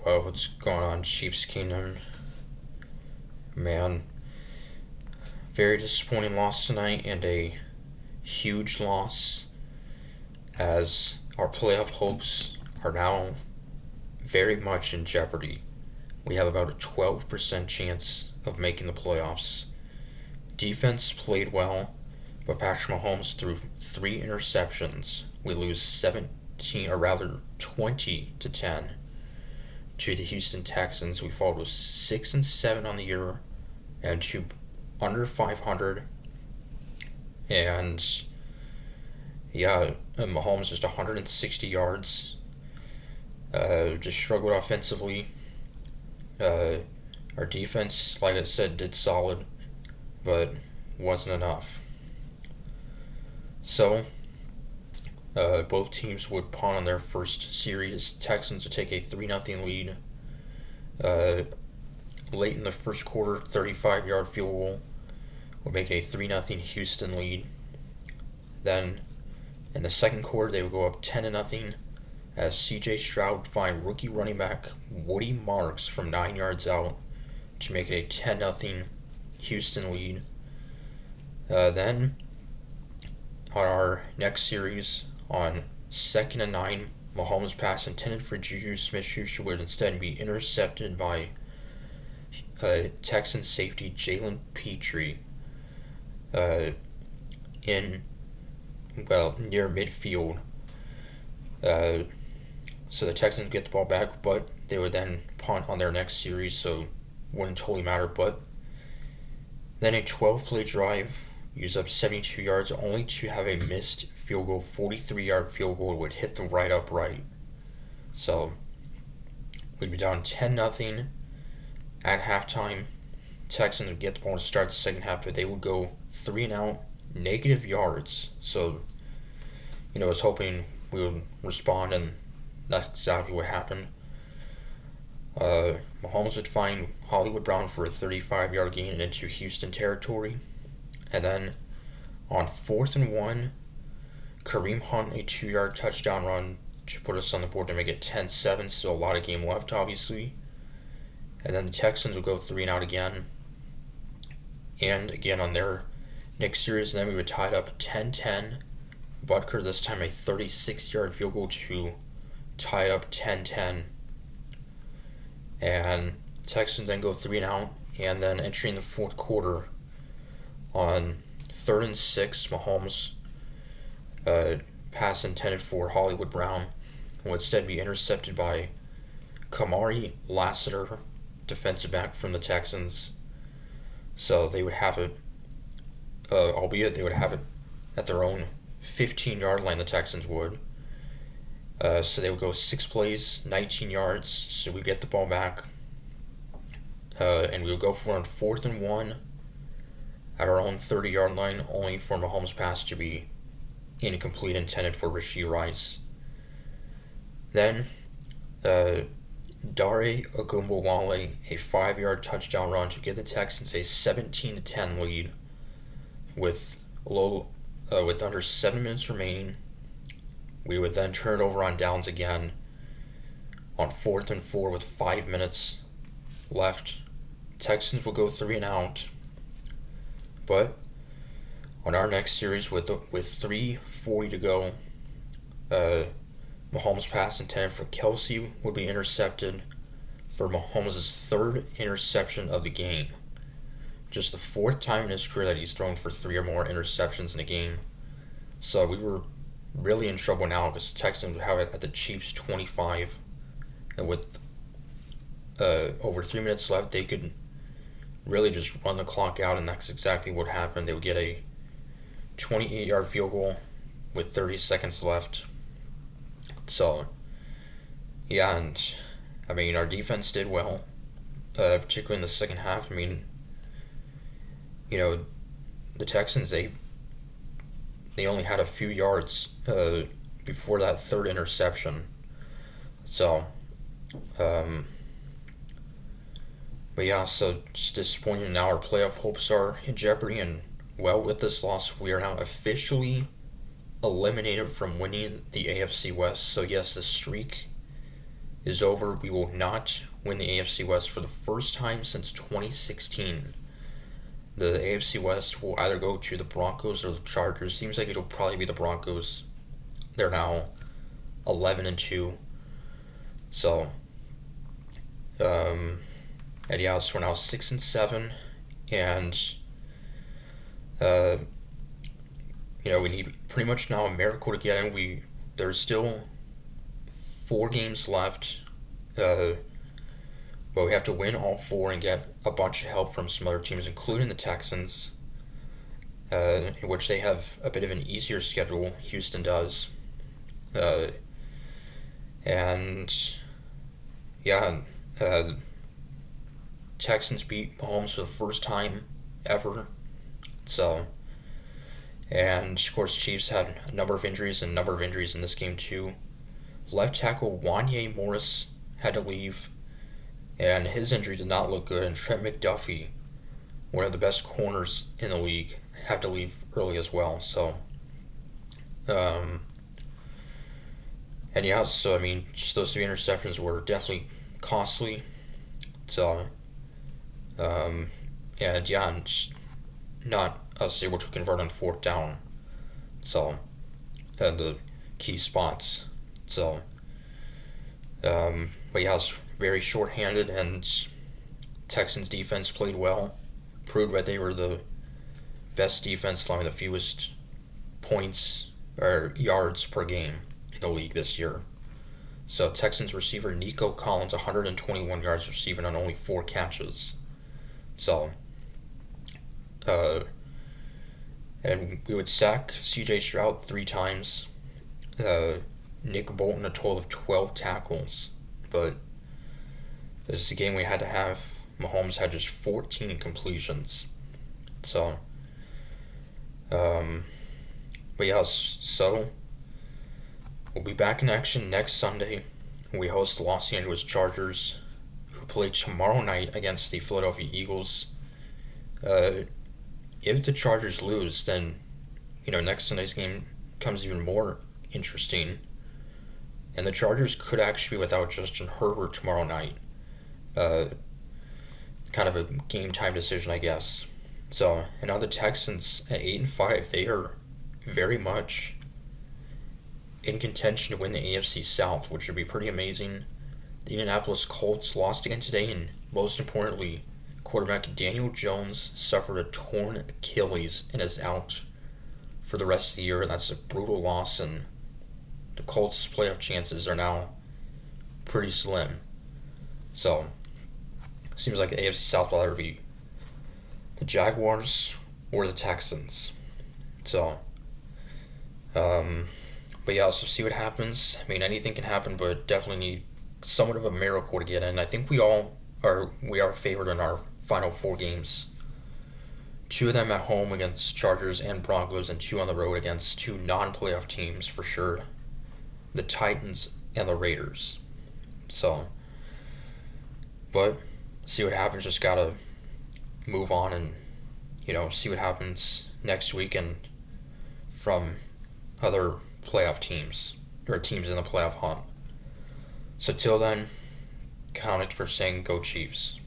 What's going on, Chiefs Kingdom? Man, very disappointing loss tonight and a huge loss as our playoff hopes are now very much in jeopardy. We have about a 12% chance of making the playoffs. Defense played well, but Patrick Mahomes threw 3 interceptions. We lose 17, or rather 20-10 to the Houston Texans. We fall to 6-7 on the year and to under 500. And yeah, Mahomes just 160 yards. Just struggled offensively. Our defense, like I said, did solid, but wasn't enough. So, both teams would punt on their first series. Texans would take a 3-0 lead. Late in the first quarter, 35-yard field goal would make it a 3-0 Houston lead. Then, in the second quarter, they would go up 10-0 as C.J. Stroud would find rookie running back Woody Marks from 9 yards out to make it a 10-0 Houston lead. Then, on our next series, on 2nd and 9, Mahomes' pass intended for Juju Smith-Schuster would instead be intercepted by Texans safety Jalen Petrie near midfield. So the Texans get the ball back, but they would then punt on their next series, so it wouldn't totally matter. But then a 12-play drive, use up 72 yards, only to have a missed field goal, 43-yard field goal would hit the right upright. So we'd be down 10-0 at halftime. Texans would get the ball to start the second half, but they would go 3-and-out, negative yards. So, I was hoping we would respond, and that's exactly what happened. Mahomes would find Hollywood Brown for a 35-yard gain into Houston territory. And then on 4th and 1, Kareem Hunt a 2-yard touchdown run to put us on the board to make it 10-7. Still a lot of game left, obviously. And then the Texans would go 3-and-out again. And again on their next series, and then we would tie it up 10-10. Butker this time a 36-yard field goal to tie it up 10-10. And Texans then go 3-and-out. And then entering the fourth quarter, on 3rd and 6, Mahomes pass intended for Hollywood Brown would instead be intercepted by Kamari Lassiter, defensive back from the Texans. So they would have it, albeit they would have it at their own 15-yard line, the Texans would. So they would go 6 plays, 19 yards, so we get the ball back. And we would go for on 4th and 1 at our own 30-yard line, only for Mahomes' pass to be incomplete, intended for Rashee Rice. Then, Dare Ogunbowale, a 5-yard touchdown run to give the Texans a 17-10 lead with under 7 minutes remaining. We would then turn it over on downs again on 4th and 4 with 5 minutes left. Texans will go 3-and-out. But on our next series with 3:40 to go, Mahomes' pass intended for Kelsey would be intercepted for Mahomes' 3rd interception of the game. Just the 4th time in his career that he's thrown for 3 or more interceptions in a game. So we were really in trouble now because the Texans would have it at the Chiefs' 25. And with over 3 minutes left, they could really just run the clock out, and that's exactly what happened. They would get a 28-yard field goal with 30 seconds left. So, yeah, and our defense did well, particularly in the second half. The Texans, they only had a few yards before that 3rd interception. So, but yeah, so just disappointing. Now our playoff hopes are in jeopardy, and with this loss, we are now officially eliminated from winning the AFC West. So yes, the streak is over. We will not win the AFC West for the first time since 2016. The AFC West will either go to the Broncos or the Chargers. Seems like it'll probably be the Broncos. They're now 11-2. So, and yeah, so we're now 6-7, and we need pretty much now a miracle to get in. There's still 4 games left, but we have to win all 4 and get a bunch of help from some other teams, including the Texans, in which they have a bit of an easier schedule. Houston does, and yeah, Texans beat Mahomes for the first time ever. So, and of course, Chiefs had a number of injuries in this game too. Left tackle Wanye Morris had to leave, and his injury did not look good. And Trent McDuffie, one of the best corners in the league, had to leave early as well. So, and yeah, so I mean, just those 3 interceptions were definitely costly. So, and yeah, I'm just not us able to convert on 4th down. So, the key spots. So, but yeah, I was very short-handed, and Texans defense played well, proved that they were the best defense, allowing the fewest points or yards per game in the league this year. So Texans receiver Nico Collins, 121 yards receiving on only 4 catches. So, and we would sack C.J. Stroud 3 times. Nick Bolton a total of 12 tackles. But this is a game we had to have. Mahomes had just 14 completions. So, but yeah, so we'll be back in action next Sunday. We host the Los Angeles Chargers, who play tomorrow night against the Philadelphia Eagles. If the Chargers lose, then, next Sunday's game becomes even more interesting. And the Chargers could actually be without Justin Herbert tomorrow night. Kind of a game time decision, I guess. So, and now the Texans at 8-5, they are very much in contention to win the AFC South, which would be pretty amazing. The Indianapolis Colts lost again today, and most importantly, quarterback Daniel Jones suffered a torn Achilles and is out for the rest of the year, and that's a brutal loss, and the Colts' playoff chances are now pretty slim. So, seems like the AFC South will either be the Jaguars or the Texans. So, but yeah, so see what happens. I mean, anything can happen, but definitely need somewhat of a miracle to get in. I think we are favored in our final 4 games. 2 of them at home against Chargers and Broncos, and 2 on the road against 2 non-playoff teams for sure. The Titans and the Raiders. So, but see what happens. Just gotta move on and, see what happens next week and from other playoff teams or teams in the playoff hunt. So till then, count it for saying go Chiefs.